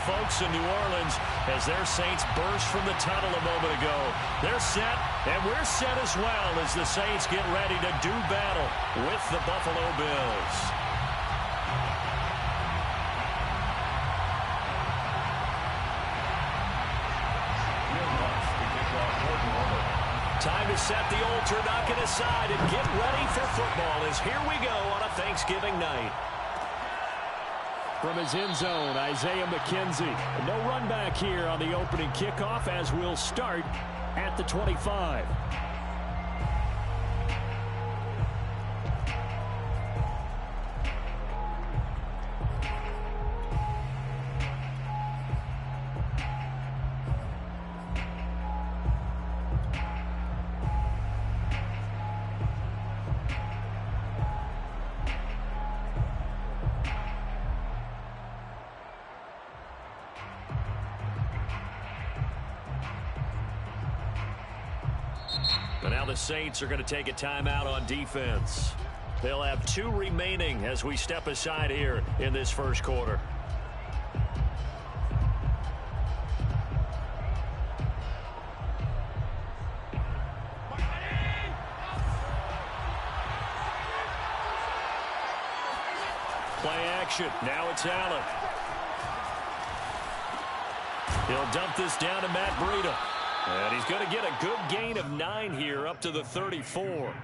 folks in New Orleans as their Saints burst from the tunnel a moment ago. They're set, and we're set as well as the Saints get ready to do battle with the Buffalo Bills. Time to set the old turducken aside and get ready for football as here we go on a Thanksgiving night. From his end zone, Isaiah McKenzie. No run back here on the opening kickoff as we'll start at the 25. But now the Saints are going to take a timeout on defense. They'll have 2 remaining as we step aside here in this first quarter. Play action. Now it's Allen. He'll dump this down to Matt Breida. And he's going to get a good gain of 9 here up to the 34.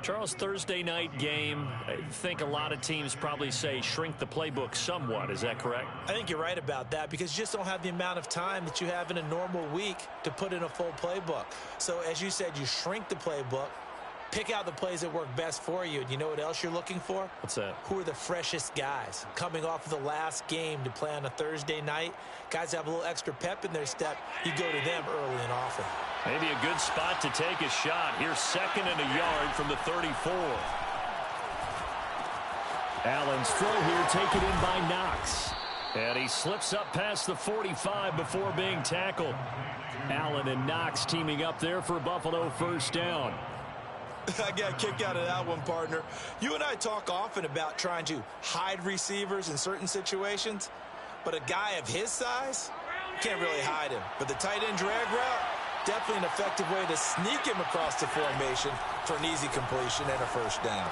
Charles, Thursday night game, I think a lot of teams probably say shrink the playbook somewhat. Is that correct? I think you're right about that because you just don't have the amount of time that you have in a normal week to put in a full playbook. So as you said, you shrink the playbook, pick out the plays that work best for you. And you know what else you're looking for? What's that? Who are the freshest guys coming off of the last game to play on a Thursday night? Guys have a little extra pep in their step. You go to them early and often. Maybe a good spot to take a shot. Here's 2nd and a yard from the 34. Allen's throw here taken in by Knox. And he slips up past the 45 before being tackled. Allen and Knox teaming up there for Buffalo first down. I got a kick out of that one, partner. You and I talk often about trying to hide receivers in certain situations, but a guy of his size, can't really hide him. But the tight end drag route, definitely an effective way to sneak him across the formation for an easy completion and a first down.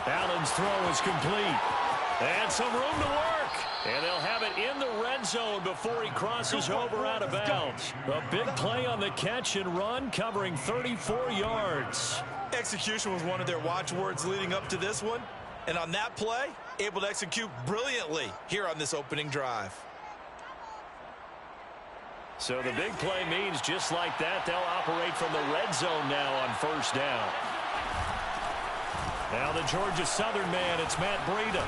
Allen's throw is complete. And some room to work. And they'll have it in the red zone before he crosses over out of bounds. A big play on the catch and run, covering 34 yards. Execution was one of their watchwords leading up to this one. And on that play, able to execute brilliantly here on this opening drive. So the big play means just like that, they'll operate from the red zone now on first down. Now the Georgia Southern man, it's Matt Breida.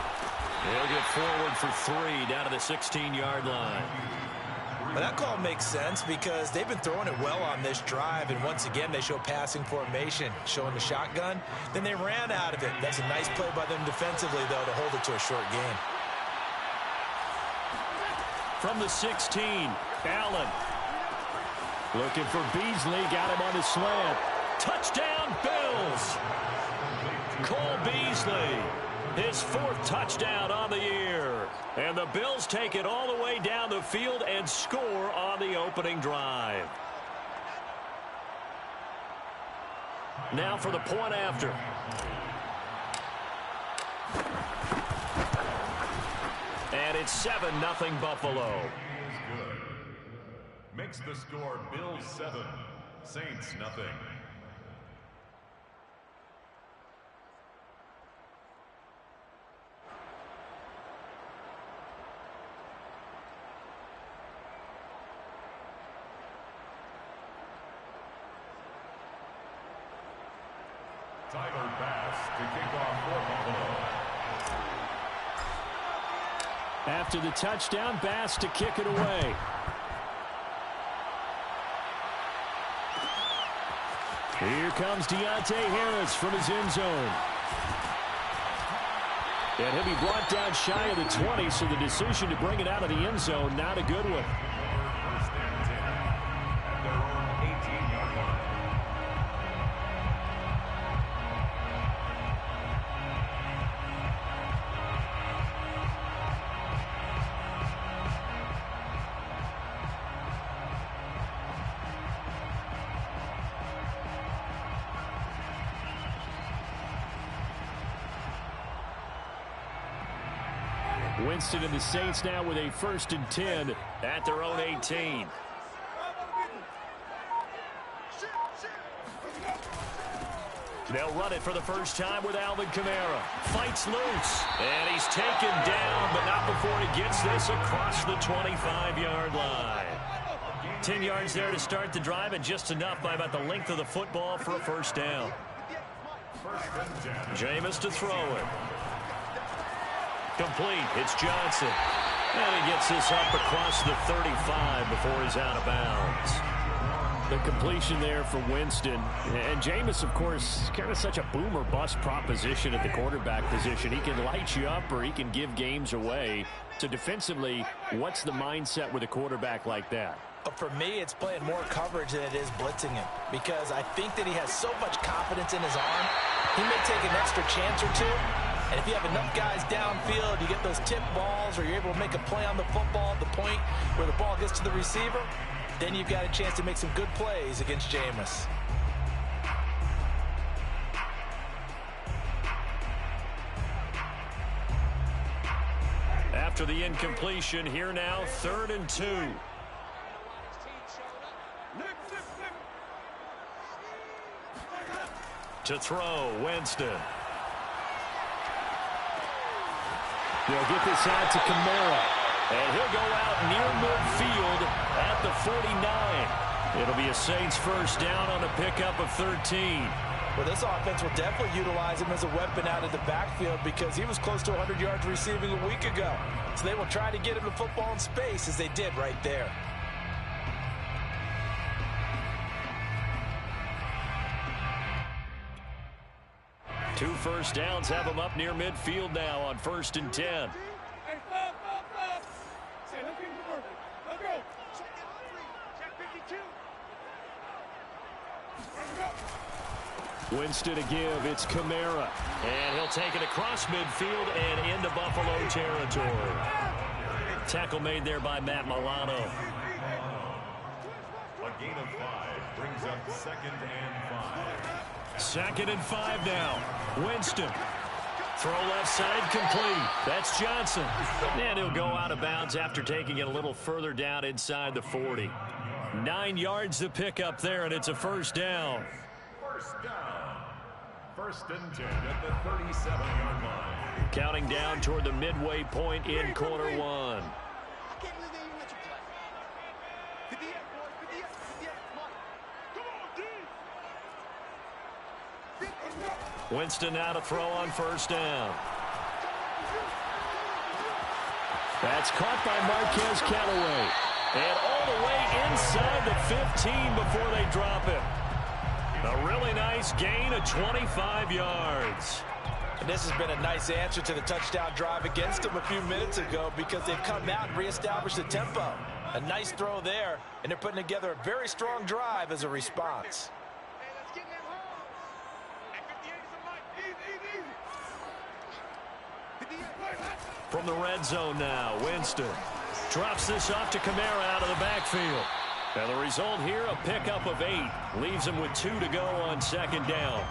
He'll get forward for 3 down to the 16-yard line. Well, that call makes sense because they've been throwing it well on this drive, and once again they show passing formation, showing the shotgun. Then they ran out of it. That's a nice play by them defensively, though, to hold it to a short gain. From the 16, Allen. Looking for Beasley, got him on the slant. Touchdown, Bills! Cole Beasley, his 4th touchdown on the year. And the Bills take it all the way down the field and score on the opening drive. Now for the point after. And it's 7-0 Buffalo. Good. Makes the score Bills 7, Saints nothing. Tyler Bass to kick off for Buffalo. After the touchdown, Bass to kick it away. Here comes Deontay Harris from his end zone. And he'll be brought down shy of the 20, so the decision to bring it out of the end zone, not a good one. First and 10 at their own 18-yard line. Winston and the Saints now with a 1st and 10 at their own 18. They'll run it for the first time with Alvin Kamara. Fights loose. And he's taken down, but not before he gets this across the 25-yard line. 10 yards there to start the drive, and just enough by about the length of the football for a first down. Jameis to throw it. Complete. It's Johnson. And he gets this up across the 35 before he's out of bounds. The completion there for Winston. And Jameis, of course, is kind of such a boom or bust proposition at the quarterback position. He can light you up or he can give games away. So defensively, what's the mindset with a quarterback like that? For me, it's playing more coverage than it is blitzing him, because I think that he has so much confidence in his arm. He may take an extra chance or two, and if you have enough guys downfield, you get those tip balls, or you're able to make a play on the football at the point where the ball gets to the receiver, then you've got a chance to make some good plays against Jameis. After the incompletion, here now, 3rd and 2. To throw, Winston. They'll get this out to Kamara. And he'll go out near midfield at the 49. It'll be a Saints first down on a pickup of 13. Well, this offense will definitely utilize him as a weapon out of the backfield, because he was close to 100 yards receiving a week ago. So they will try to get him the football in space, as they did right there. Two first downs have him up near midfield now on 1st and 10. Winston to give. It's Kamara. And he'll take it across midfield and into Buffalo territory. Tackle made there by Matt Milano. A gain of 5 brings up 2nd and 5. 2nd and 5 now. Winston. Throw left side complete. That's Johnson. And he'll go out of bounds after taking it a little further down inside the 40. 9 yards to pick up there, and it's a first down. First down. 1st and 10 at the 37-yard line. Counting down toward the midway point in quarter 1. Winston now to throw on first down. That's caught by Marquez Callaway. And all the way inside the 15 before they drop it. A really nice gain of 25 yards. And this has been a nice answer to the touchdown drive against them a few minutes ago, because they've come out and reestablished the tempo. A nice throw there, and they're putting together a very strong drive as a response. From the red zone now, Winston drops this off to Kamara out of the backfield. And the result here, a pickup of 8. Leaves him with 2 to go on 2nd down.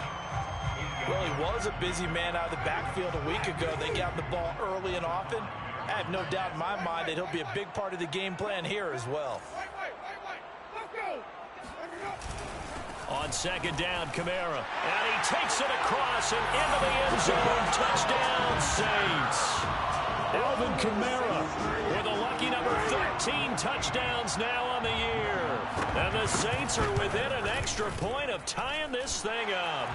Well, he was a busy man out of the backfield a week ago. They got the ball early and often. I have no doubt in my mind that he'll be a big part of the game plan here as well. On 2nd down, Kamara. And he takes it across and into the end zone. Touchdown, Saints. Alvin Kamara with a lucky number 13 touchdowns now on the year. And the Saints are within an extra point of tying this thing up.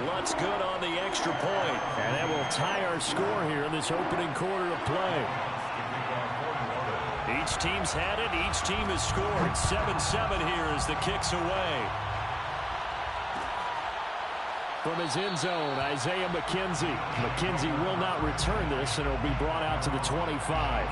Lutz good on the extra point. And that will tie our score here in this opening quarter of play. Each team's had it. Each team has scored. 7-7 here as the kick's away. From his end zone, Isaiah McKenzie. McKenzie will not return this, and it'll be brought out to the 25.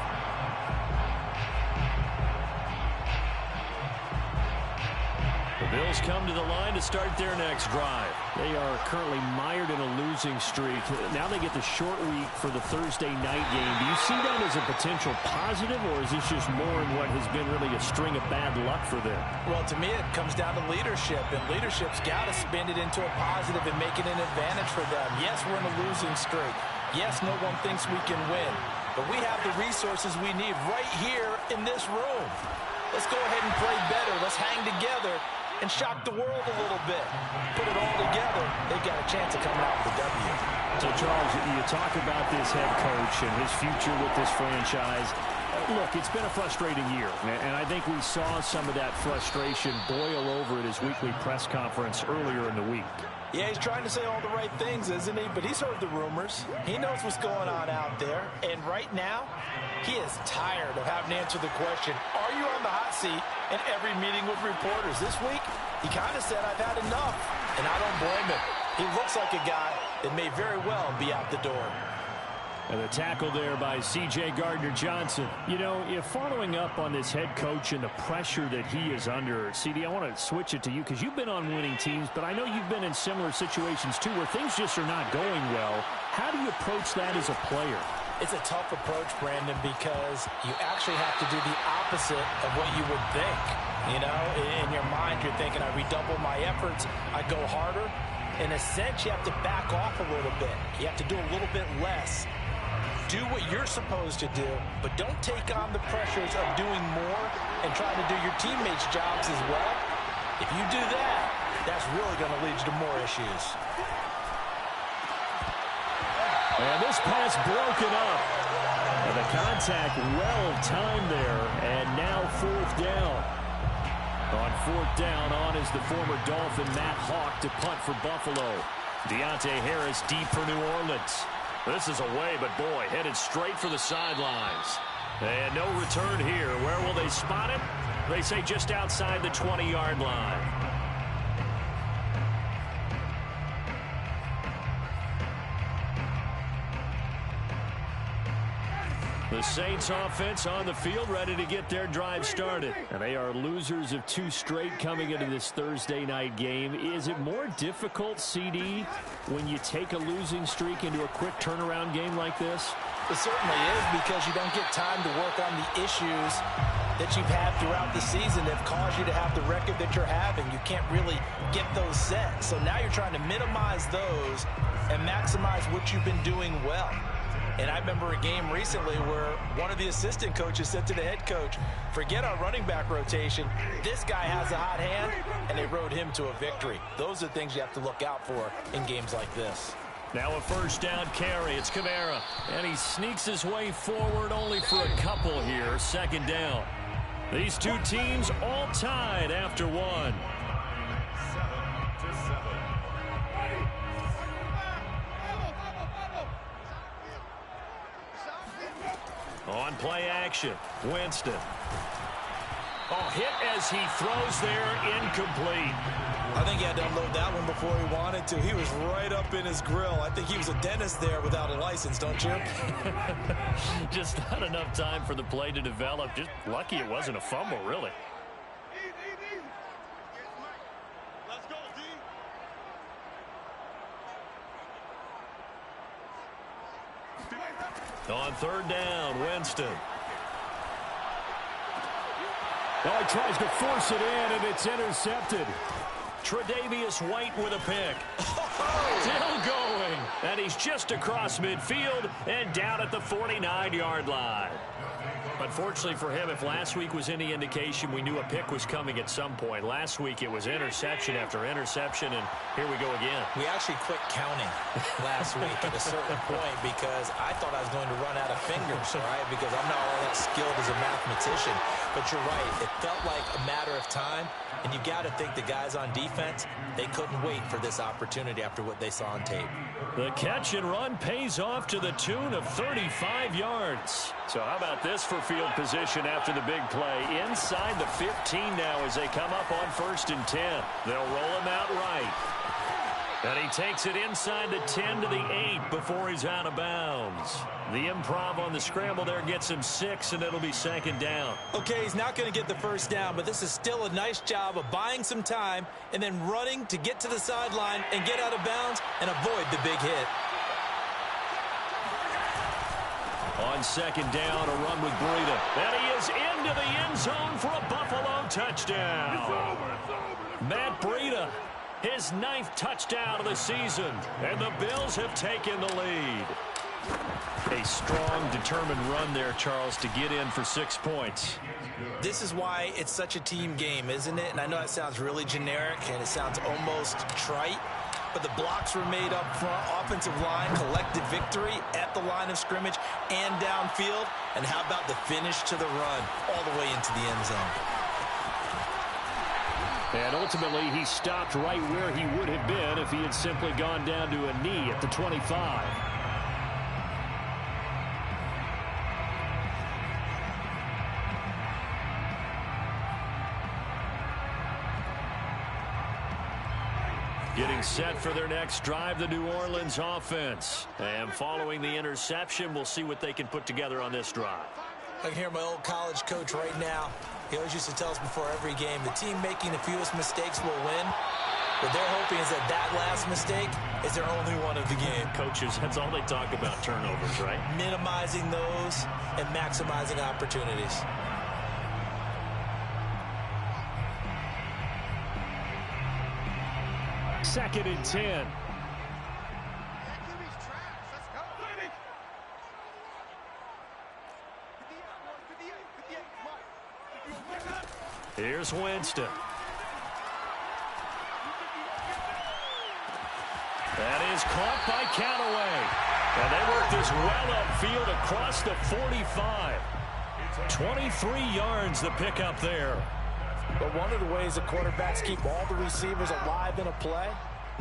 The Bills come to the line to start their next drive. They are currently mired in a losing streak. Now they get the short week for the Thursday night game. Do you see that as a potential positive, or is this just more in what has been really a string of bad luck for them? Well, to me, it comes down to leadership, and leadership's got to spin it into a positive and make it an advantage for them. Yes, we're in a losing streak. Yes, no one thinks we can win. but we have the resources we need right here in this room. Let's go ahead and play better. Let's hang together and shock the world a little bit. Put it all together, they've got a chance of coming out with a W. So, Charles, you talk about this head coach and his future with this franchise. Look, it's been a frustrating year, and I think we saw some of that frustration boil over at his weekly press conference earlier in the week. Yeah, he's trying to say all the right things, isn't he? But he's heard the rumors. He knows what's going on out there. And right now, he is tired of having to answer the question, are you on the hot seat in every meeting with reporters? This week, he kind of said, I've had enough. And I don't blame him. He looks like a guy that may very well be out the door. And the tackle there by C.J. Gardner-Johnson. You know, if following up on this head coach and the pressure that he is under, CD, I want to switch it to you because you've been on winning teams, but I know you've been in similar situations too where things just are not going well. How do you approach that as a player? It's a tough approach, Brandon, because you actually have to do the opposite of what you would think. You know, in your mind, you're thinking, I redouble my efforts, I go harder. In a sense, you have to back off a little bit. You have to do a little bit less. Do what you're supposed to do, but don't take on the pressures of doing more and trying to do your teammates' jobs as well. If you do that, that's really going to lead you to more issues. And this pass broken up. And the contact well timed there, and now fourth down. On fourth down, on is the former Dolphin Matt Hawk to punt for Buffalo. Deontay Harris deep for New Orleans. This is away, but boy, headed straight for the sidelines. And no return here. Where will they spot it? They say just outside the 20-yard line. The Saints offense on the field, ready to get their drive started. And they are losers of 2 straight coming into this Thursday night game. Is it more difficult, CD, when you take a losing streak into a quick turnaround game like this? It certainly is, because you don't get time to work on the issues that you've had throughout the season that have caused you to have the record that you're having. You can't really get those set. So now you're trying to minimize those and maximize what you've been doing well. And I remember a game recently where one of the assistant coaches said to the head coach, forget our running back rotation. This guy has a hot hand, and they rode him to a victory. Those are things you have to look out for in games like this. Now a first down carry. It's Kamara. And he sneaks his way forward only for a couple here. Second down. These two teams all tied after one. 7-7. On play action, Winston. Oh, hit as he throws there, incomplete. I think he had to unload that one before he wanted to. He was right up in his grill. I think he was a dentist there without a license, don't you? Just not enough time for the play to develop. Just lucky it wasn't a fumble, really. Let's go, D. On third down, Winston. Oh, he tries to force it in, and it's intercepted. Tre'Davious White with a pick. Still going. And he's just across midfield and down at the 49-yard line. Unfortunately for him, if last week was any indication, we knew a pick was coming at some point. Last week it was interception after interception, and here we go again. We actually quit counting last week at a certain point because I thought I was going to run out of fingers, all right, because I'm not all that skilled as a mathematician. But you're right. It felt like a matter of time, and you got to think the guys on defense, they couldn't wait for this opportunity after what they saw on tape. The catch and run pays off to the tune of 35 yards. So how about this for field position after the big play? Inside the 15 now as they come up on 1st and 10. They'll roll him out right. And he takes it inside the 10 to the 8 before he's out of bounds. The improv on the scramble there gets him 6, and it'll be 2nd down. Okay, he's not going to get the first down, but this is still a nice job of buying some time and then running to get to the sideline and get out of bounds and avoid the big hit. On 2nd down, a run with Breida. And he is into the end zone for a Buffalo touchdown. It's over. Matt Breida, his 9th touchdown of the season. And the Bills have taken the lead. A strong, determined run there, Charles, to get in for 6 points. This is why it's such a team game, isn't it? And I know that sounds really generic and it sounds almost trite, but the blocks were made up front, offensive line, collected victory at the line of scrimmage and downfield. And how about the finish to the run all the way into the end zone? And ultimately, he stopped right where he would have been if he had simply gone down to a knee at the 25. Getting set for their next drive, the New Orleans offense. And following the interception, we'll see what they can put together on this drive. I can hear my old college coach right now. He always used to tell us before every game, the team making the fewest mistakes will win. What they're hoping is that that last mistake is their only one of the game. Coaches, that's all they talk about, turnovers, right? Minimizing those and maximizing opportunities. Second and 10. Here's Winston. That is caught by Callaway. And they work this well upfield across the 45. 23 yards the pickup there. But one of the ways the quarterbacks keep all the receivers alive in a play,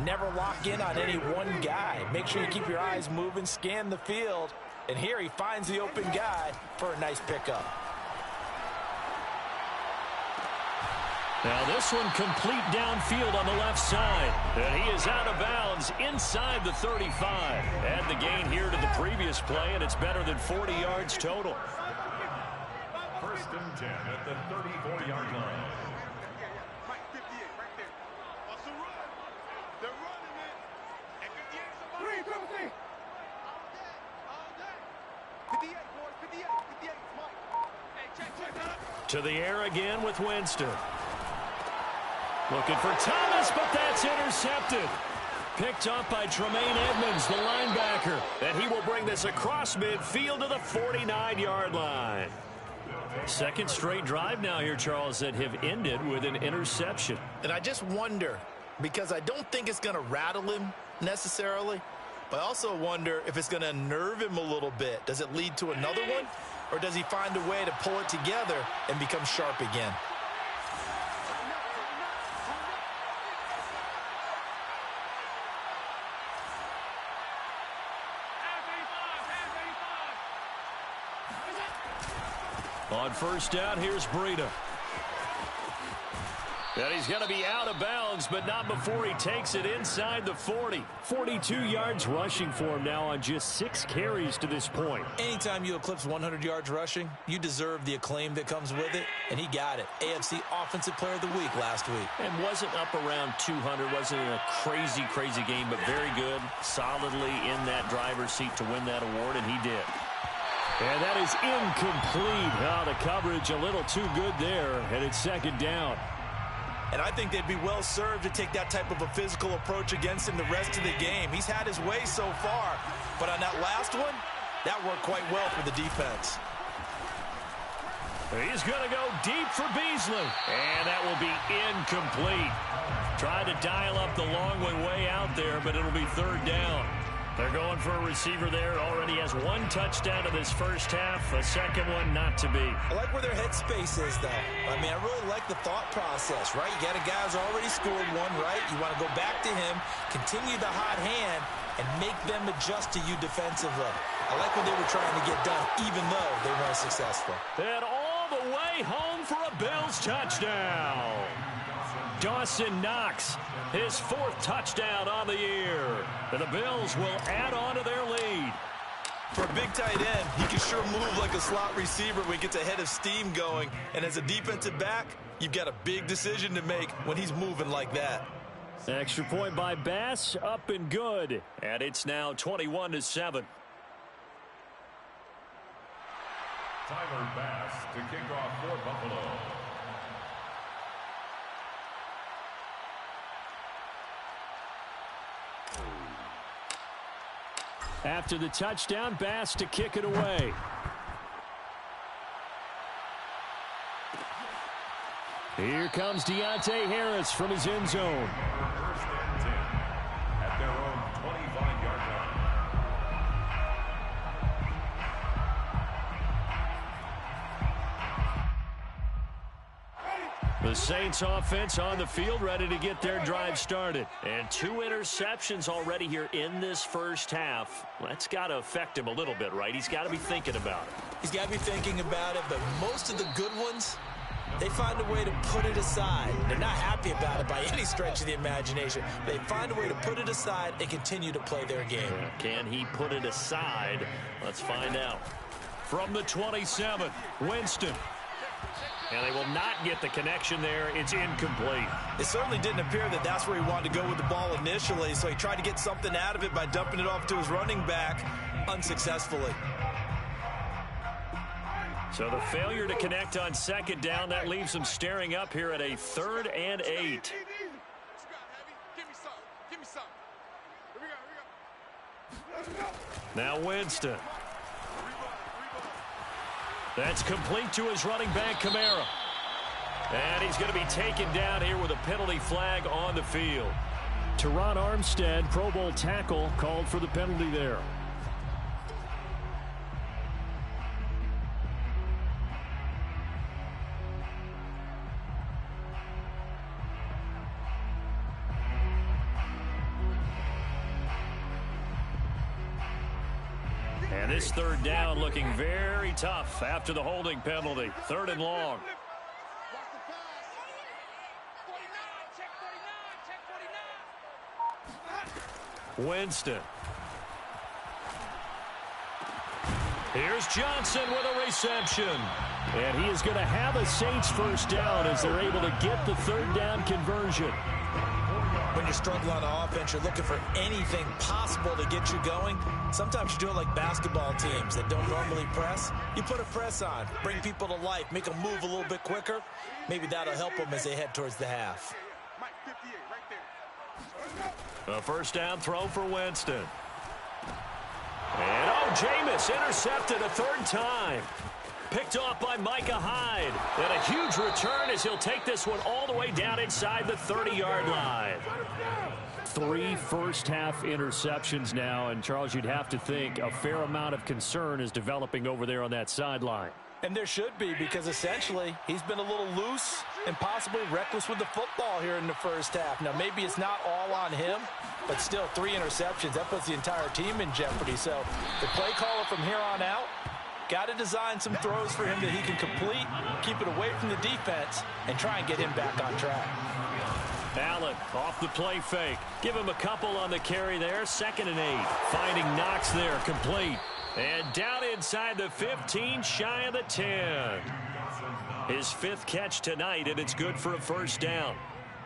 never lock in on any one guy. Make sure you keep your eyes moving, scan the field. And here he finds the open guy for a nice pickup. Now this one complete downfield on the left side. And he is out of bounds inside the 35. Add the gain here to the previous play, and it's better than 40 yards total. First and 10 at the 34-yard line. To the air again with Winston. Looking for Thomas, but that's intercepted. Picked up by Tremaine Edmonds, the linebacker. And he will bring this across midfield to the 49-yard line. Second straight drive now here, Charles, that have ended with an interception. And I just wonder, because I don't think it's going to rattle him necessarily, but I also wonder if it's going to unnerve him a little bit. Does it lead to another one? Or does he find a way to pull it together and become sharp again? On first down, here's Breida. And he's going to be out of bounds, but not before he takes it inside the 40. 42 yards rushing for him now on just 6 carries to this point. Anytime you eclipse 100 yards rushing, you deserve the acclaim that comes with it, and he got it. AFC Offensive Player of the Week last week. And wasn't up around 200, wasn't in a crazy game, but very good, solidly in that driver's seat to win that award, and he did. And that is incomplete. Oh, the coverage a little too good there, and it's second down. And I think they'd be well served to take that type of a physical approach against him the rest of the game. He's had his way so far, but on that last one, that worked quite well for the defense. He's going to go deep for Beasley, and that will be incomplete. Tried to dial up the long way out there, but it'll be third down. They're going for a receiver there. Already has 1 touchdown in this first half. A second one not to be. I like where their headspace is, though. I mean, I really like the thought process, right? You got a guy who's already scored one, right? You want to go back to him, continue the hot hand, and make them adjust to you defensively. I like what they were trying to get done, even though they weren't successful. And all the way home for a Bills touchdown. Dawson Knox, his 4th touchdown on the year. And the Bills will add on to their lead. For a big tight end, he can sure move like a slot receiver when he gets a head of steam going. And as a defensive back, you've got a big decision to make when he's moving like that. Extra point by Bass, up and good. And it's now 21-7. Tyler Bass to kick off for Buffalo. After the touchdown, Bass to kick it away. Here comes Deontay Harris from his end zone. First and 10 at their own 25-yard line. The Saints offense on the field, ready to get their drive started. And 2 interceptions already here in this first half. That's got to affect him a little bit, right? He's got to be thinking about it. He's got to be thinking about it, but most of the good ones, they find a way to put it aside. They're not happy about it by any stretch of the imagination. They find a way to put it aside and continue to play their game. Can he put it aside? Let's find out. From the 27, Winston. And they will not get the connection there. It's incomplete. It certainly didn't appear that that's where he wanted to go with the ball initially, so he tried to get something out of it by dumping it off to his running back unsuccessfully. So the failure to connect on second down, that leaves him staring up here at a 3rd and 8. Now Winston. That's complete to his running back, Kamara. And he's going to be taken down here with a penalty flag on the field. Teron Armstead, Pro Bowl tackle, called for the penalty there. And this 3rd down looking very tough after the holding penalty. 3rd and long. Winston. Here's Johnson with a reception. And he is going to have a Saints first down as they're able to get the 3rd down conversion. When you're struggling on offense, you're looking for anything possible to get you going. Sometimes you do it like basketball teams that don't normally press. You put a press on, bring people to life, make them move a little bit quicker. Maybe that'll help them as they head towards the half. A first down throw for Winston. And Jameis intercepted a 3rd time. Picked off by Micah Hyde. And a huge return as he'll take this one all the way down inside the 30-yard line. 3 first-half interceptions now, and Charles, you'd have to think a fair amount of concern is developing over there on that sideline. And there should be, because essentially he's been a little loose and possibly reckless with the football here in the first half. Now, maybe it's not all on him, but still 3 interceptions. That puts the entire team in jeopardy. So the play caller from here on out got to design some throws for him that he can complete, keep it away from the defense, and try and get him back on track. Allen off the play fake. Give him a couple on the carry there. 2nd and 8. Finding Knox there, complete. And down inside the 15, shy of the 10. His 5th catch tonight, and it's good for a first down.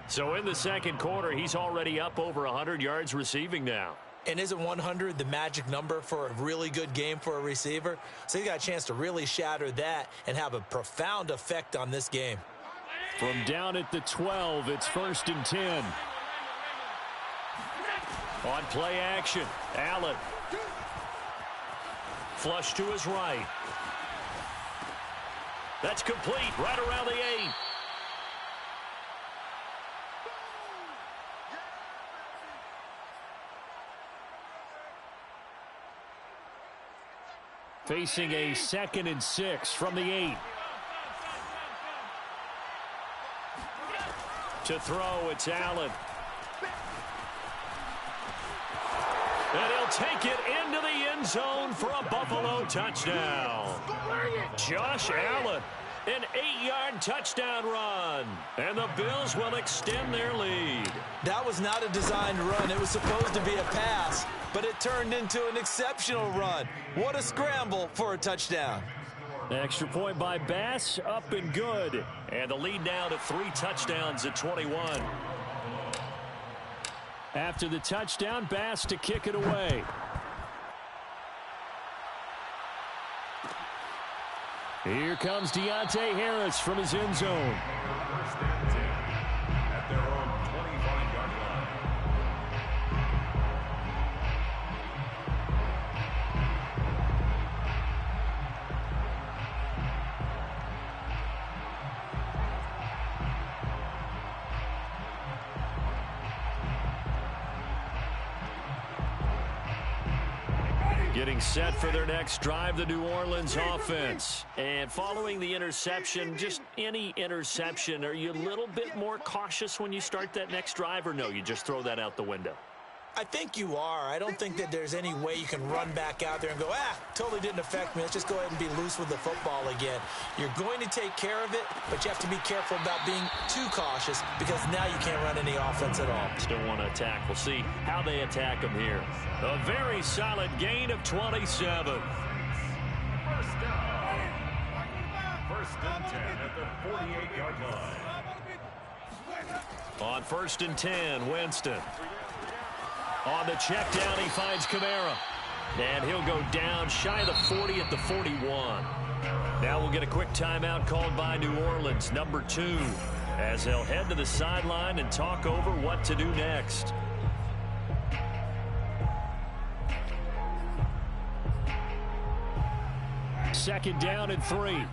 So in the second quarter, he's already up over 100 yards receiving now. And isn't 100 the magic number for a really good game for a receiver? So he got a chance to really shatter that and have a profound effect on this game. From down at the 12, it's 1st and 10. On play action, Allen. Flush to his right. That's complete right around the 8. Facing a 2nd and 6 from the 8. To throw, it's Allen. And he'll take it into the end zone for a Buffalo touchdown. Josh Allen, an 8-yard touchdown run. And the Bills will extend their lead. That was not a designed run. It was supposed to be a pass, but it turned into an exceptional run. What a scramble for a touchdown. Extra point by Bass, up and good. And the lead now to 3 touchdowns at 21. After the touchdown, Bass to kick it away. Here comes Deontay Harris from his end zone. First and 10 at their own 25-yard Getting set for their next drive, the New Orleans offense. And following the interception, just any interception, are you a little bit more cautious when you start that next drive, or no, you just throw that out the window? I think you are. I don't think that there's any way you can run back out there and go, totally didn't affect me. Let's just go ahead and be loose with the football again. You're going to take care of it, but you have to be careful about being too cautious because now you can't run any offense at all. Still want to attack. We'll see how they attack them here. A very solid gain of 27. First down. First and 10 at the 48-yard line. On first and 10, Winston. On the check down, he finds Kamara. And he'll go down shy of the 40 at the 41. Now we'll get a quick timeout called by New Orleans, number 2, as they'll head to the sideline and talk over what to do next. Second down and 3. 58, right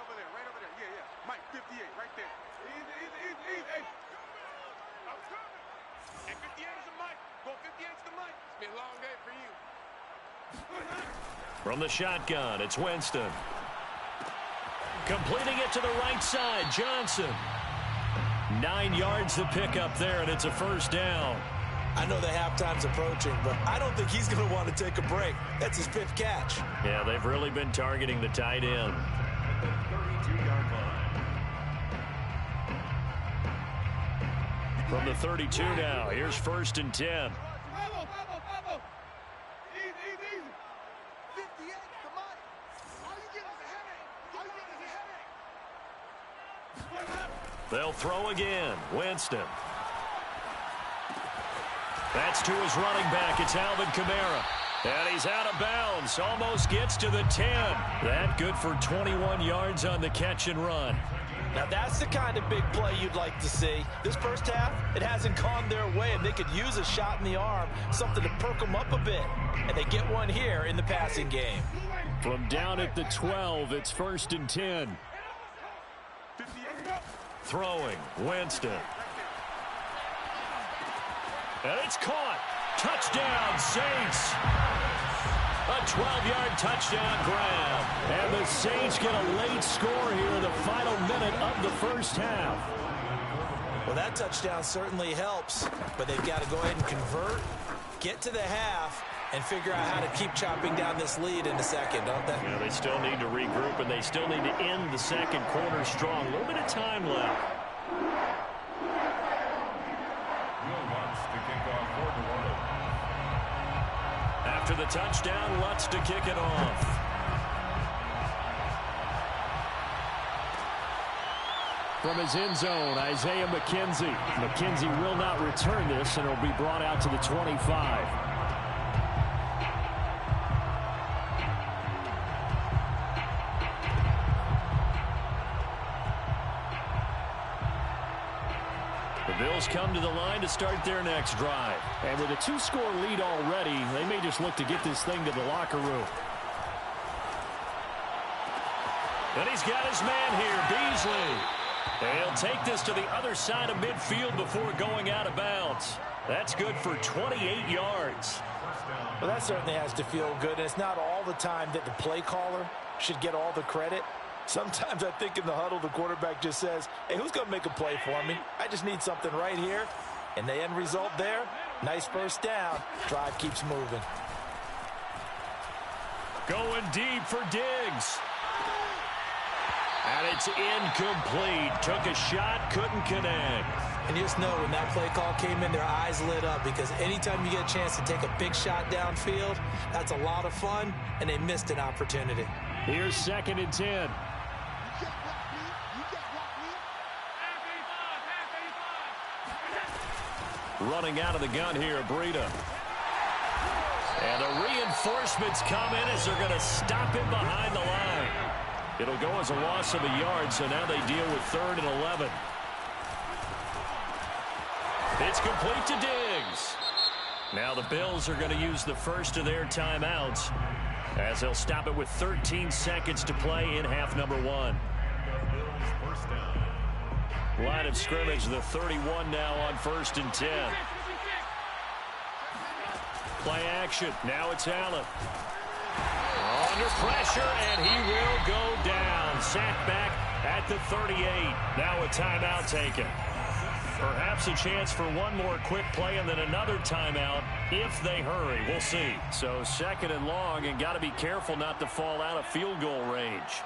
over there, yeah. Mike, 58, right there. Easy. And 58 is the Mike. Go 58 is the Mike. It's been a long day for you. From the shotgun, it's Winston. Completing it to the right side, Johnson. 9 yards to pick up there, and it's a first down. I know the halftime's approaching, but I don't think he's going to want to take a break. That's his 5th catch. Yeah, they've really been targeting the tight end. 32-yard line. From the 32 now, here's first and 10. Easy. 58, come on. All you get is a headache. They'll throw again. Winston. That's to his running back. It's Alvin Kamara. And he's out of bounds. Almost gets to the 10. That good for 21 yards on the catch and run. Now that's the kind of big play you'd like to see. This first half, it hasn't gone their way, and they could use a shot in the arm, something to perk them up a bit. And they get one here in the passing game. From down at the 12, it's first and 10. Throwing, Winston. And it's caught. Touchdown, Saints. A 12-yard touchdown grab. And the Saints get a late score here in the final minute of the first half. Well, that touchdown certainly helps, but they've got to go ahead and convert, get to the half, and figure out how to keep chopping down this lead in the second, don't they? Yeah, they still need to regroup, and they still need to end the second quarter strong. A little bit of time left. After the touchdown, Lutz to kick it off. From his end zone, Isaiah McKenzie. McKenzie will not return this, and it'll be brought out to the 25. The Bills come to the line to start their next drive. And with a 2-score lead already, they may just look to get this thing to the locker room. And he's got his man here, Beasley. And he'll take this to the other side of midfield before going out of bounds. That's good for 28 yards. Well, that certainly has to feel good. And it's not all the time that the play caller should get all the credit. Sometimes I think in the huddle, the quarterback just says, hey, who's going to make a play for me? I just need something right here. And the end result there, nice first down. Drive keeps moving. Going deep for Diggs. And it's incomplete. Took a shot, couldn't connect. And you just know when that play call came in, their eyes lit up, because anytime you get a chance to take a big shot downfield, that's a lot of fun, and they missed an opportunity. Here's second and 10. Running out of the gun here, Breida. And the reinforcements come in as they're going to stop him behind the line. It'll go as a loss of a yard, so now they deal with 3rd and 11. It's complete to Diggs. Now the Bills are going to use the first of their timeouts as they'll stop it with 13 seconds to play in half number 1. Line of scrimmage, the 31 now on 1st and 10. Play action. Now it's Allen. Under pressure, and he will go down. Sacked back at the 38. Now a timeout taken. Perhaps a chance for one more quick play and then another timeout if they hurry. We'll see. So 2nd and long, and got to be careful not to fall out of field goal range.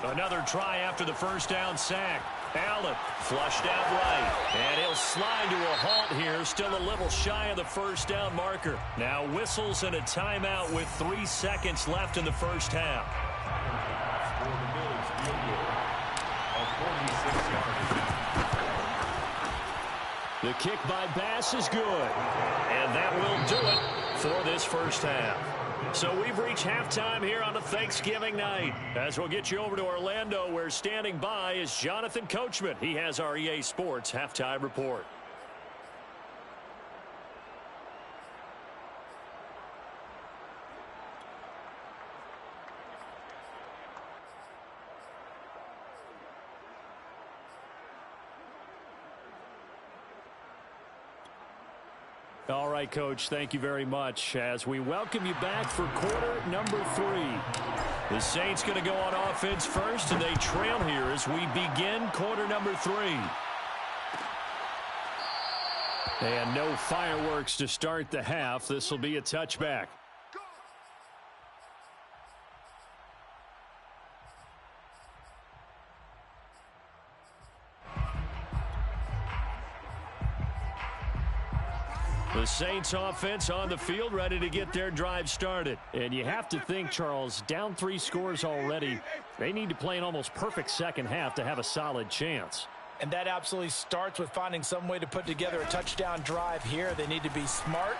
Another try after the first down sack. Allen flushed out right, and he'll slide to a halt here, still a little shy of the first down marker. Now whistles and a timeout with 3 seconds left in the first half. The kick by Bass is good, and that will do it for this first half. So we've reached halftime here on a Thanksgiving night. As we'll get you over to Orlando, where standing by is Jonathan Coachman. He has our EA Sports Halftime Report. All right, Coach, thank you very much as we welcome you back for quarter number 3. The Saints going to go on offense first, and they trail here as we begin quarter number 3. And no fireworks to start the half. This will be a touchback. The Saints offense on the field, ready to get their drive started. And you have to think, Charles, down 3 scores already. They need to play an almost perfect second half to have a solid chance. And that absolutely starts with finding some way to put together a touchdown drive here. They need to be smart,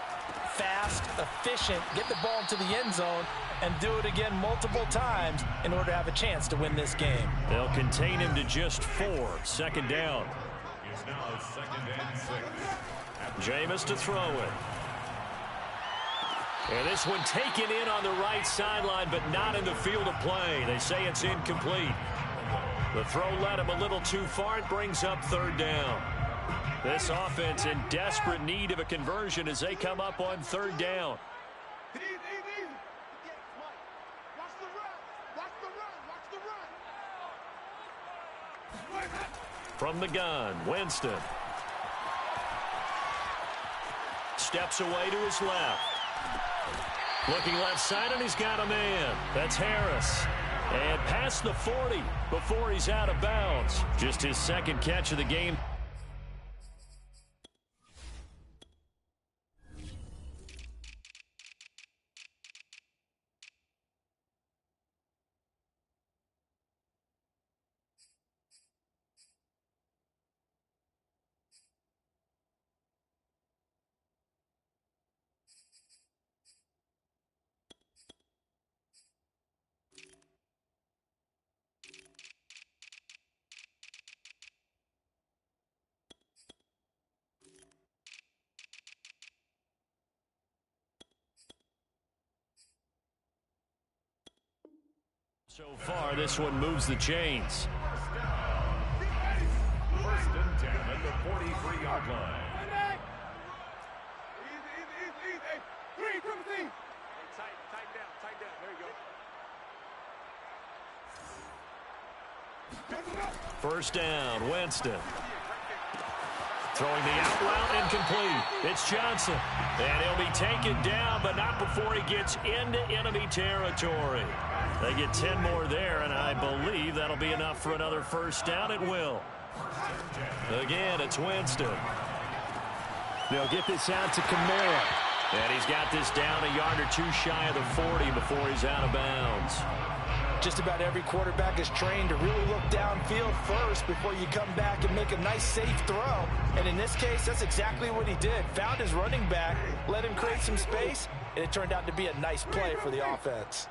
fast, efficient, get the ball into the end zone, and do it again multiple times in order to have a chance to win this game. They'll contain him to just 4. 2nd down. It's now 2nd and 6. Jameis to throw it. And this one taken in on the right sideline, but not in the field of play. They say it's incomplete. The throw led him a little too far. It brings up 3rd down. This offense in desperate need of a conversion as they come up on 3rd down. From the gun, Winston. Steps away to his left. Looking left side, and he's got a man. That's Harris. And past the 40 before he's out of bounds. Just his 2nd catch of the game. So far, this one moves the chains. 1st and 10 at the 43-yard line. Easy. Tighten down. There you go. 1st down, Winston. Throwing the out route, incomplete. It's Johnson. And he'll be taken down, but not before he gets into enemy territory. They get 10 more there, and I believe that'll be enough for another 1st down. It will. Again, it's Winston. They'll get this out to Kamara. And he's got this down a yard or 2 shy of the 40 before he's out of bounds. Just about every quarterback is trained to really look downfield first before you come back and make a nice, safe throw. And in this case, that's exactly what he did. Found his running back, let him create some space, and it turned out to be a nice play for the offense.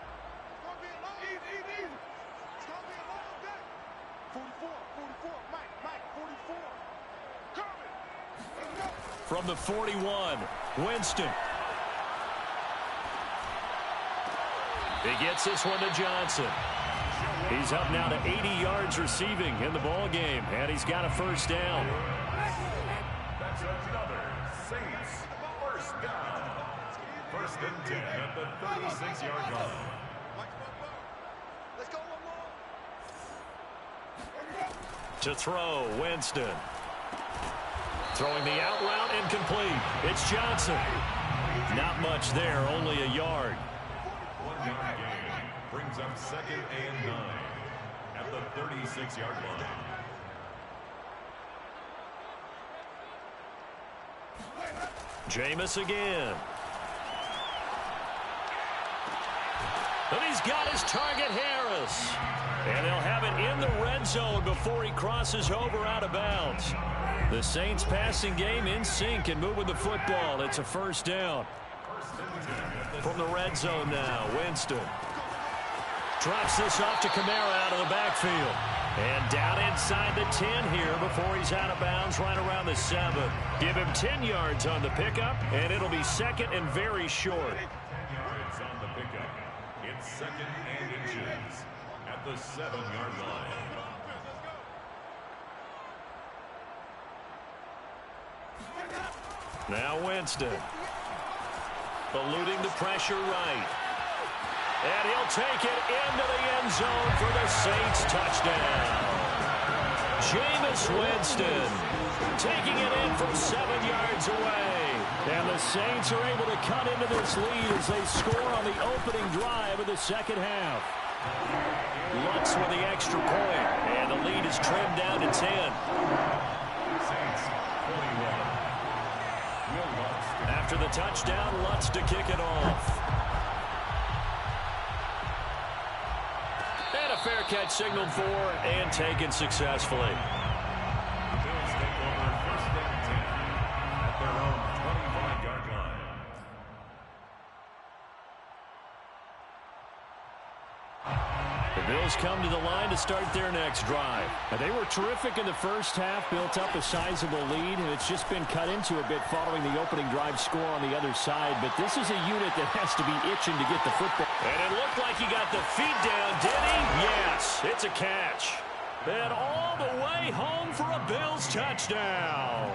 From the 41, Winston. He gets this one to Johnson. He's up now to 80 yards receiving in the ball game, and he's got a 1st down. That's another Saints 1st down. First and 10 at the 36-yard line. Let's go one more. To throw, Winston. Throwing the out route incomplete. It's Johnson. Not much there, only a yard. 1 yard gain brings up 2nd and 9 at the 36-yard line. Jameis again. And he's got his target, Harris. And they'll have it in the red zone before he crosses over out of bounds. The Saints passing game in sync and moving the football. It's a first down. From the red zone now, Winston. Drops this off to Kamara out of the backfield. And down inside the 10 here before he's out of bounds right around the 7. Give him 10 yards on the pickup, and it'll be second and very short. 10 yards on the pickup. It's 2nd and inches at the 7-yard line. Now Winston. Eluding the pressure right. And he'll take it into the end zone for the Saints touchdown. Jameis Winston taking it in from 7 yards away. And the Saints are able to cut into this lead as they score on the opening drive of the second half. Lutz with the extra point. And the lead is trimmed down to 10. Saints 41. After the touchdown, Lutz to kick it off. And a fair catch signaled for and taken successfully. Bills take over 1st and 10 at their own 25-yard line. The Bills come to the line to start their next drive. And they were terrific in the first half, built up a sizable lead, and it's just been cut into a bit following the opening drive score on the other side. But this is a unit that has to be itching to get the football. And it looked like he got the feet down, did he? Yes, it's a catch. And all the way home for a Bills touchdown.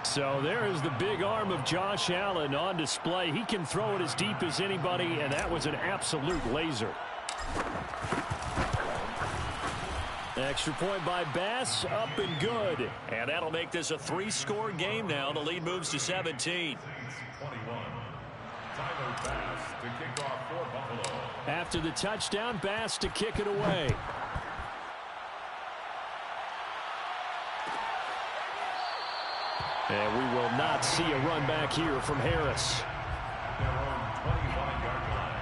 So there is the big arm of Josh Allen on display. He can throw it as deep as anybody, and that was an absolute laser. Extra point by Bass, up and good. And that'll make this a 3-score game now. The lead moves to 17. 21. Tyler Bass to kick off for Buffalo. After the touchdown, Bass to kick it away. And we will not see a run back here from Harris. Their own 25-yard line.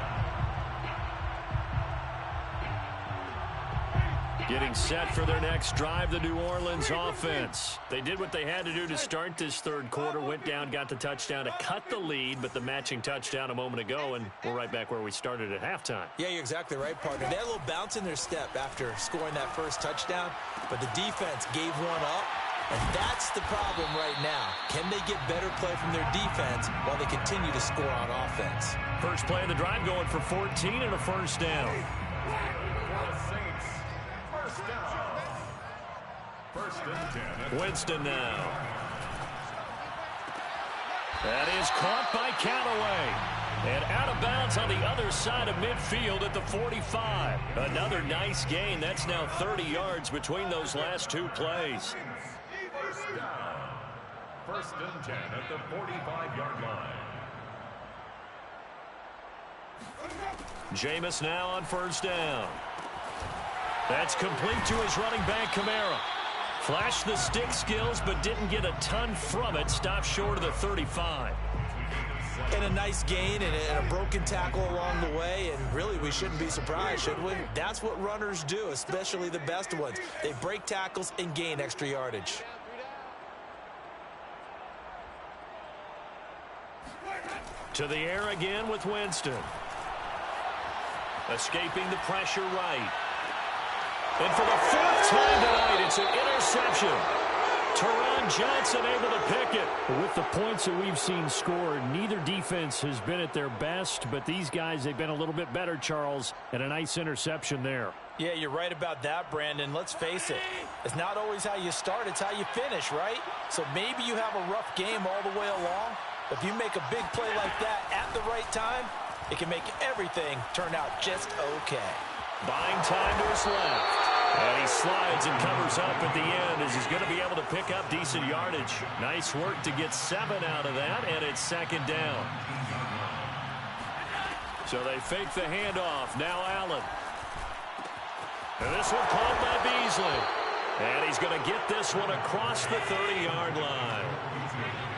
Getting set for their next drive, the New Orleans offense. They did what they had to do to start this third quarter. Went down, got the touchdown to cut the lead, but the matching touchdown a moment ago, and we're right back where we started at halftime. Yeah, you're exactly right, partner. They had a little bounce in their step after scoring that first touchdown, but the defense gave one up, and that's the problem right now. Can they get better play from their defense while they continue to score on offense? First play of the drive going for 14 and a first down. First down. First and 10. Winston now. That is caught by Callaway. And out of bounds on the other side of midfield at the 45. Another nice gain. That's now 30 yards between those last two plays. First down. First and 10 at the 45-yard line. Jameis now on first down. That's complete to his running back, Kamara. Flashed the stick skills, but didn't get a ton from it. Stopped short of the 35. And a nice gain and a broken tackle along the way, and really we shouldn't be surprised, should we? That's what runners do, especially the best ones. They break tackles and gain extra yardage. To the air again with Winston. Escaping the pressure right. And for the fourth time tonight, it's an interception. Teron Johnson able to pick it. With the points that we've seen scored, neither defense has been at their best, but these guys, they've been a little bit better, Charles, and a nice interception there. Yeah, you're right about that, Brandon. Let's face it. It's not always how you start, it's how you finish, right? So maybe you have a rough game all the way along, If you make a big play like that at the right time, it can make everything turn out just okay. Buying time to his left. And he slides and covers up at the end as he's going to be able to pick up decent yardage. Nice work to get 7 out of that, and it's second down. So they fake the handoff. Now Allen. And this one caught by Beasley. And he's going to get this one across the 30-yard line.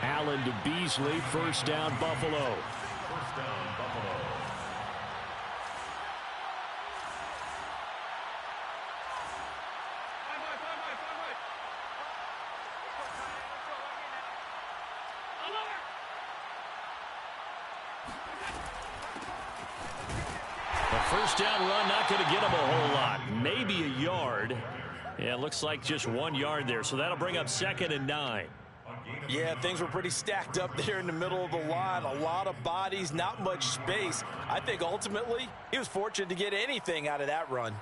Allen to Beasley, first down Buffalo. First down, Buffalo. First down run, not going to get him a whole lot. Maybe a yard. Yeah, it looks like just 1 yard there. So that'll bring up 2nd and 9. Yeah, things were pretty stacked up there in the middle of the line. A lot of bodies, not much space. I think ultimately he was fortunate to get anything out of that run.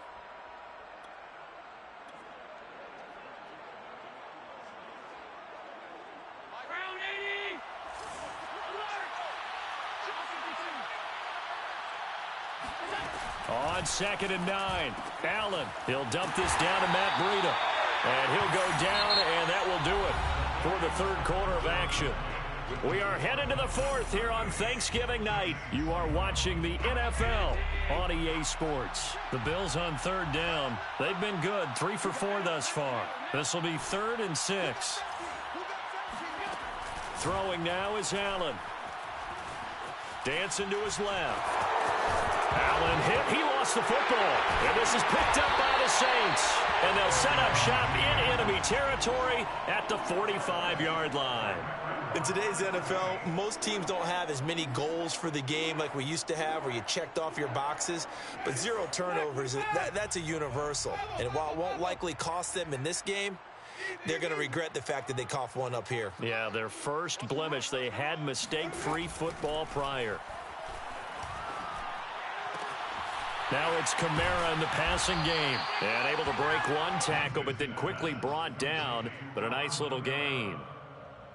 On 2nd and 9, Allen. He'll dump this down to Matt Breida. And he'll go down, and that will do it for the third quarter of action. We are headed to the 4th here on Thanksgiving night. You are watching the NFL on EA Sports. The Bills on 3rd down. They've been good, 3 for 4 thus far. This will be 3rd and 6. Throwing now is Allen. Dancing to his left. Allen hit. He lost the football. And this is picked up by the Saints. And they'll set up shop in enemy territory at the 45-yard line. In today's NFL, most teams don't have as many goals for the game like we used to have where you checked off your boxes. But 0 turnovers, that's a universal. And while it won't likely cost them in this game, they're going to regret the fact that they coughed one up here. Yeah, their first blemish. They had mistake-free football prior. Now it's Kamara in the passing game. And able to break 1 tackle, but then quickly brought down. But a nice little gain.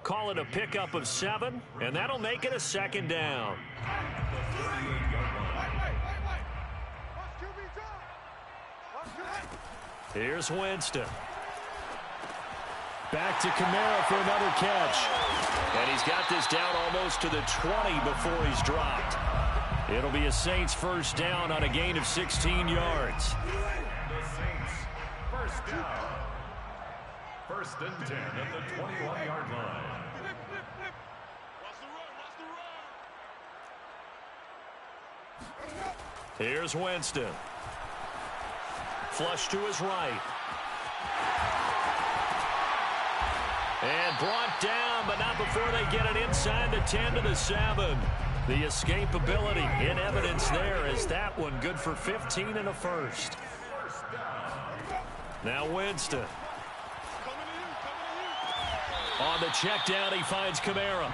Call it a pickup of 7, and that'll make it a 2nd down. Here's Winston. Back to Kamara for another catch. And he's got this down almost to the 20 before he's dropped. It'll be a Saints first down on a gain of 16 yards. The Saints, first down. 1st and 10 at the 21-yard line. Here's Winston. Flush to his right. And brought down, but not before they get it inside the 10 to the 7. The escapability in evidence there as that one good for 15 and a first. Now Winston. On the check down, he finds Kamara.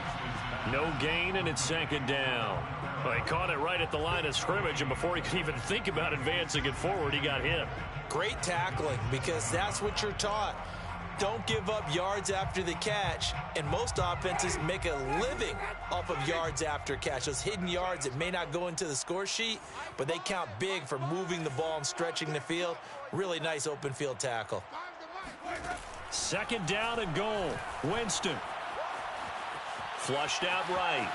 No gain, and it's 2nd down. Well, he caught it right at the line of scrimmage, and before he could even think about advancing it forward, he got hit. Great tackling, because that's what you're taught. Don't give up yards after the catch, and most offenses make a living off of yards after catch. Those hidden yards that may not go into the score sheet, but they count big for moving the ball and stretching the field. Really nice open field tackle. 2nd down and goal. Winston. Flushed out right.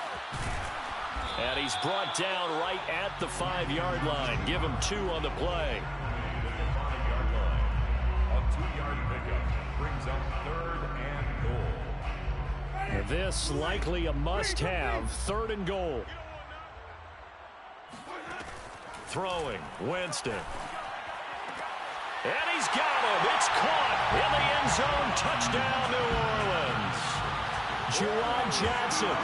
And he's brought down right at the 5-yard line. Give him 2 on the play. With the 5-yard line, a 2-yard pickup brings up 3rd and goal. This likely a must-have, 3rd and goal. Throwing, Winston. And he's got him. It's caught in the end zone. Touchdown, New Orleans. Juwan Johnson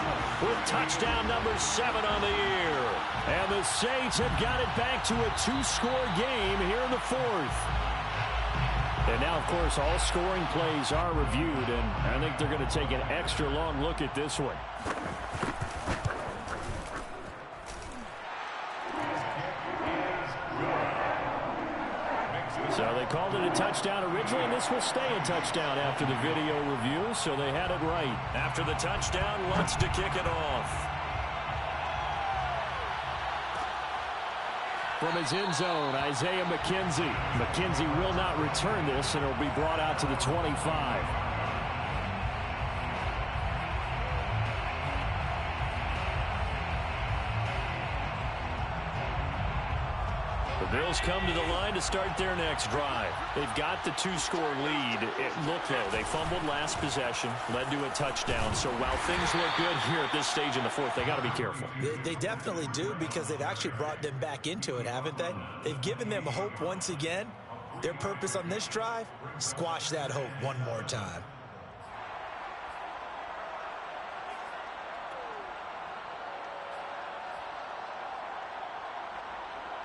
with touchdown number 7 on the year. And the Saints have got it back to a 2-score game here in the 4th. And now, of course, all scoring plays are reviewed, and I think they're going to take an extra long look at this one. So So they called it a touchdown originally, and this will stay a touchdown after the video review, so they had it right. After the touchdown, Lutz to kick it off. From his end zone, Isaiah McKenzie. McKenzie will not return this, and it will be brought out to the 25. The Bills come to the line to start their next drive. They've got the two-score lead. It looked, though, they fumbled last possession, led to a touchdown. So while things look good here at this stage in the fourth, they got to be careful. They definitely do, because they've actually brought them back into it, haven't they? They've given them hope once again. Their purpose on this drive, squash that hope one more time.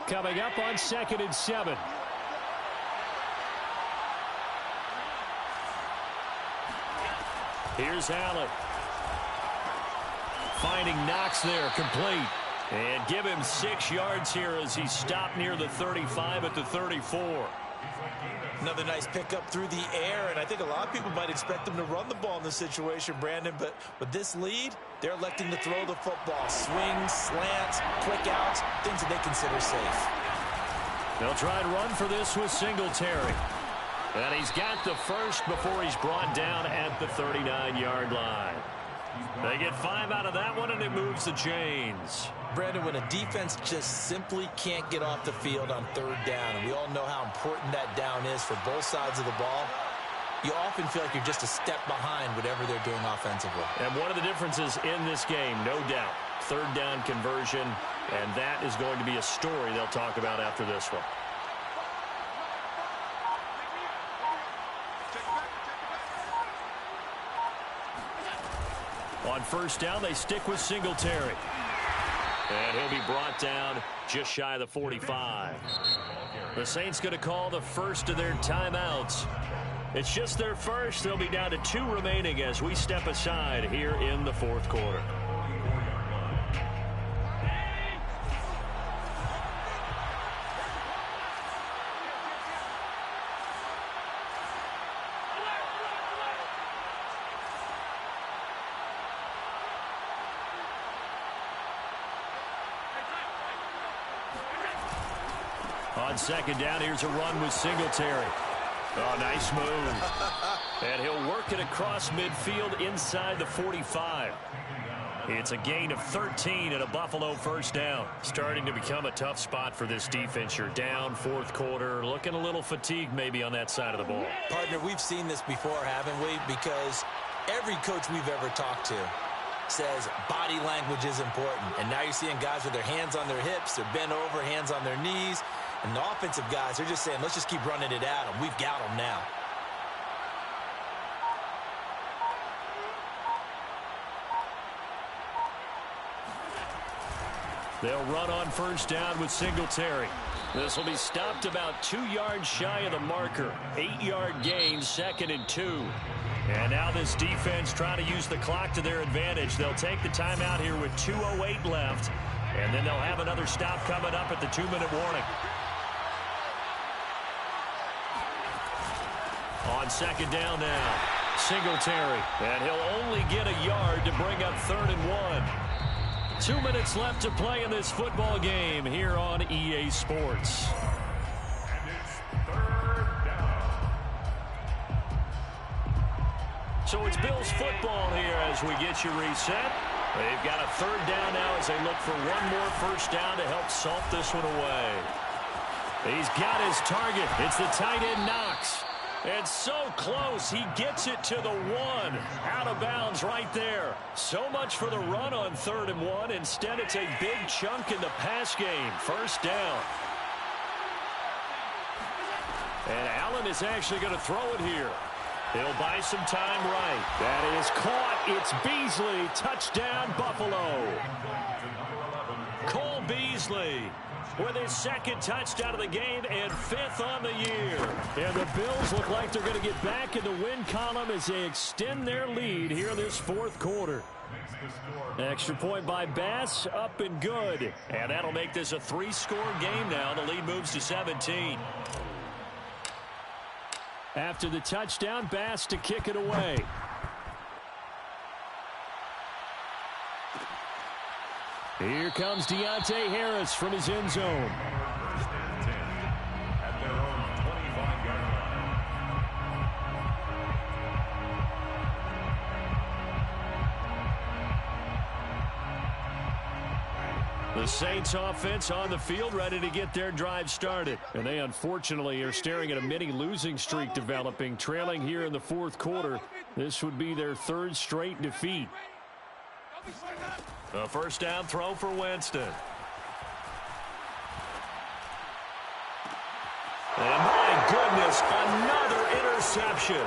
Coming up on 2nd and 7. Here's Allen. Finding Knox there, complete. And give him 6 yards here as he stopped near the 35 at the 34. Another nice pickup through the air, and I think a lot of people might expect them to run the ball in this situation, Brandon, but with this lead, they're electing to throw the football. Swings, slants, quick outs, things that they consider safe. They'll try and run for this with Singletary. And he's got the first before he's brought down at the 39-yard line. They get 5 out of that one, and it moves the chains. Brandon, when a defense just simply can't get off the field on 3rd down, and we all know how important that down is for both sides of the ball, you often feel like you're just a step behind whatever they're doing offensively. And one of the differences in this game, no doubt, 3rd down conversion, and that is going to be a story they'll talk about after this one. On 1st down, they stick with Singletary. And he'll be brought down just shy of the 45. The Saints going to call the first of their timeouts. It's just their first. They'll be down to 2 remaining as we step aside here in the 4th quarter. On 2nd down, here's a run with Singletary. Oh, nice move. And he'll work it across midfield inside the 45. It's a gain of 13 and a Buffalo 1st down. Starting to become a tough spot for this defense. You're down 4th quarter, looking a little fatigued maybe on that side of the ball. Partner, we've seen this before, haven't we? Because every coach we've ever talked to says body language is important. And now you're seeing guys with their hands on their hips, they're bent over, hands on their knees. And the offensive guys, they're just saying, let's just keep running it at them. We've got them now. They'll run on 1st down with Singletary. This will be stopped about 2 yards shy of the marker. 8-yard gain, 2nd and 2. And now this defense trying to use the clock to their advantage. They'll take the timeout here with 2:08 left. And then they'll have another stop coming up at the 2-minute warning. On 2nd down now, Singletary. And he'll only get a yard to bring up 3rd and 1. 2 minutes left to play in this football game here on EA Sports. And it's 3rd down. So it's Bills football here as we get you reset. They've got a 3rd down now as they look for one more 1st down to help salt this one away. He's got his target. It's the tight end Knox. And so close, he gets it to the 1. Out of bounds right there. So much for the run on 3rd and 1. Instead, it's a big chunk in the pass game. 1st down. And Allen is actually going to throw it here. He'll buy some time right. That is caught. It's Beasley. Touchdown, Buffalo. Cole Beasley with his 2nd touchdown of the game and 5th on the year. And the Bills look like they're going to get back in the win column as they extend their lead here in this 4th quarter. Extra point by Bass, up and good. And that'll make this a 3-score game now. The lead moves to 17. After the touchdown, Bass to kick it away. Here comes Deontay Harris from his end zone. First and 10 at their own 25-yard line. The Saints offense on the field, ready to get their drive started. And they unfortunately are staring at a mini losing streak developing, trailing here in the fourth quarter. This would be their third straight defeat. A first down throw for Winston. And my goodness, another interception.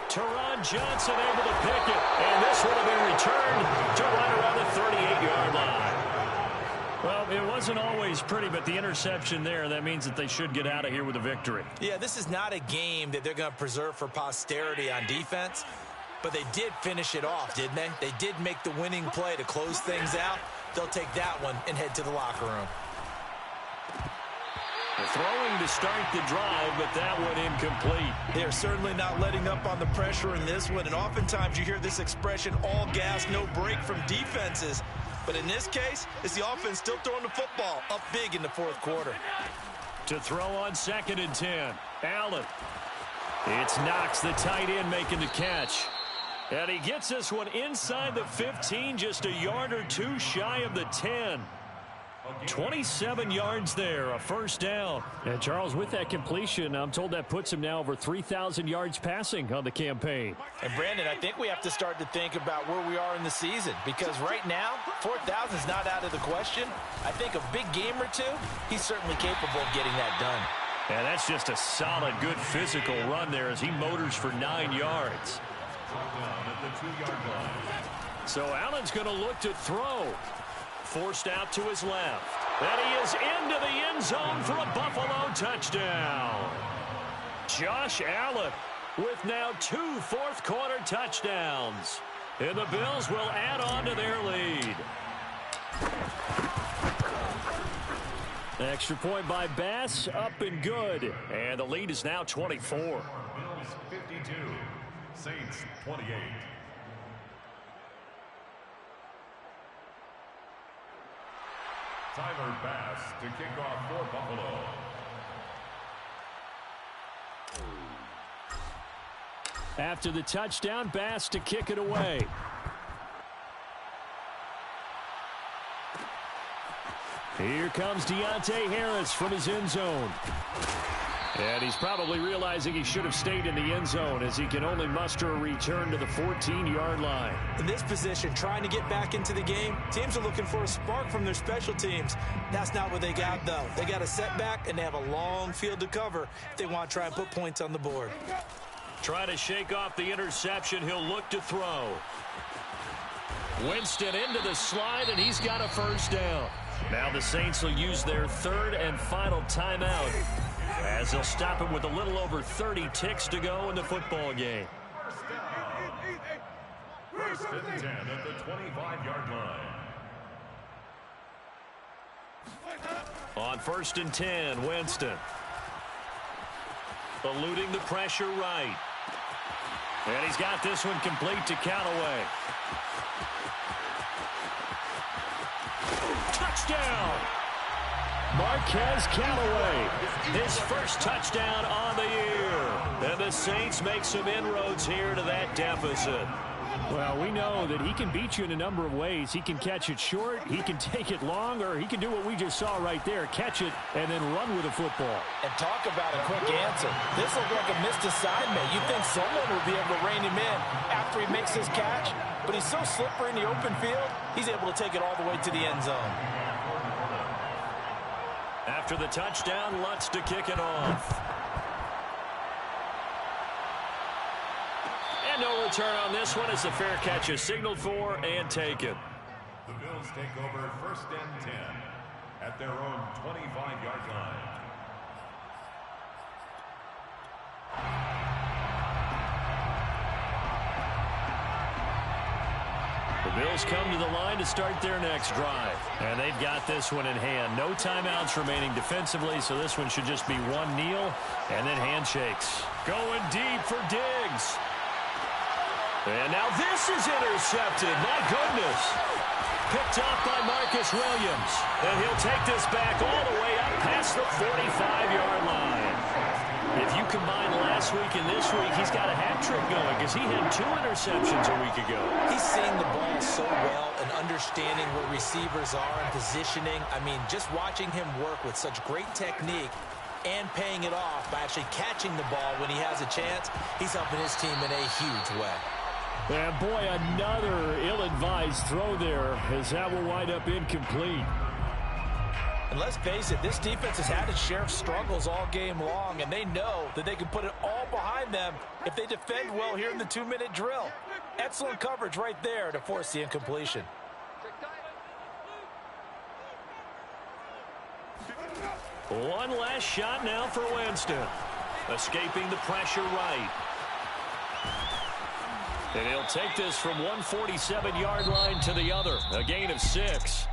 Teron Johnson able to pick it. And this would have been returned to right around the 38-yard line. Well, it wasn't always pretty, but the interception there, that means that they should get out of here with a victory. Yeah, this is not a game that they're going to preserve for posterity on defense. But they did finish it off, didn't they? They did make the winning play to close things out. They'll take that one and head to the locker room. The throwing to start the drive, but that one incomplete. They're certainly not letting up on the pressure in this one. And oftentimes you hear this expression, all gas, no break from defenses. But in this case, it's the offense still throwing the football up big in the fourth quarter. To throw on 2nd and 10. Allen. It's Knox, the tight end, making the catch. And he gets this one inside the 15, just a yard or two shy of the 10. 27 yards there, a first down. And Charles, with that completion, I'm told that puts him now over 3,000 yards passing on the campaign. And Brandon, I think we have to start to think about where we are in the season, because right now, 4,000 is not out of the question. I think a big game or two, he's certainly capable of getting that done. And that's just a solid, good physical run there as he motors for 9 yards. So Allen's going to look to throw. Forced out to his left. And he is into the end zone for a Buffalo touchdown. Josh Allen with now 2 fourth-quarter touchdowns. And the Bills will add on to their lead. Extra point by Bass, up and good. And the lead is now 24. Bills 52, Saints 28. Tyler Bass to kick off for Buffalo. After the touchdown, Bass to kick it away. Here comes Deontay Harris from his end zone. And he's probably realizing he should have stayed in the end zone as he can only muster a return to the 14-yard line. In this position, trying to get back into the game, teams are looking for a spark from their special teams. That's not what they got, though. They got a setback, and they have a long field to cover if they want to try and put points on the board. Try to shake off the interception. He'll look to throw. Winston into the slide, and he's got a first down. Now the Saints will use their third and final timeout as they'll stop it with a little over 30 ticks to go in the football game. First and 10 at the 25-yard line. On 1st and 10, Winston. Eluding the pressure right. And he's got this one complete to Callaway. Touchdown! Marquez Callaway. His first touchdown on the year. And the Saints make some inroads here to that deficit. Well, we know that he can beat you in a number of ways. He can catch it short, he can take it long, or he can do what we just saw right there, catch it and then run with the football. And talk about a quick answer. This looked like a missed assignment. You'd think someone would be able to rein him in after he makes his catch, but he's so slippery in the open field, he's able to take it all the way to the end zone. After the touchdown, Lutz to kick it off. And no return on this one as the fair catch is signaled for and taken. The Bills take over 1st and 10 at their own 25-yard line. The Bills come to the line to start their next drive. And they've got this one in hand. No timeouts remaining defensively, so this one should just be one kneel and then handshakes. Going deep for Diggs. And now this is intercepted. My goodness. Picked up by Marcus Williams. And he'll take this back all the way up past the 45-yard line. If you combine last week and this week, he's got a hat trick going because he had 2 interceptions a week ago. He's seeing the ball so well and understanding where receivers are and positioning. I mean, just watching him work with such great technique and paying it off by actually catching the ball when he has a chance, he's helping his team in a huge way. And boy, another ill-advised throw there as that will wind up incomplete. And let's face it, this defense has had its share of struggles all game long, and they know that they can put it all behind them if they defend well here in the 2-minute drill. Excellent coverage right there to force the incompletion. One last shot now for Winston. Escaping the pressure right. And he'll take this from one 47-yard line to the other. A gain of 6.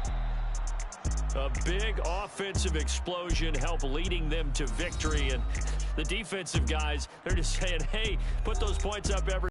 A big offensive explosion helped leading them to victory. And the defensive guys, they're just saying, hey, put those points up every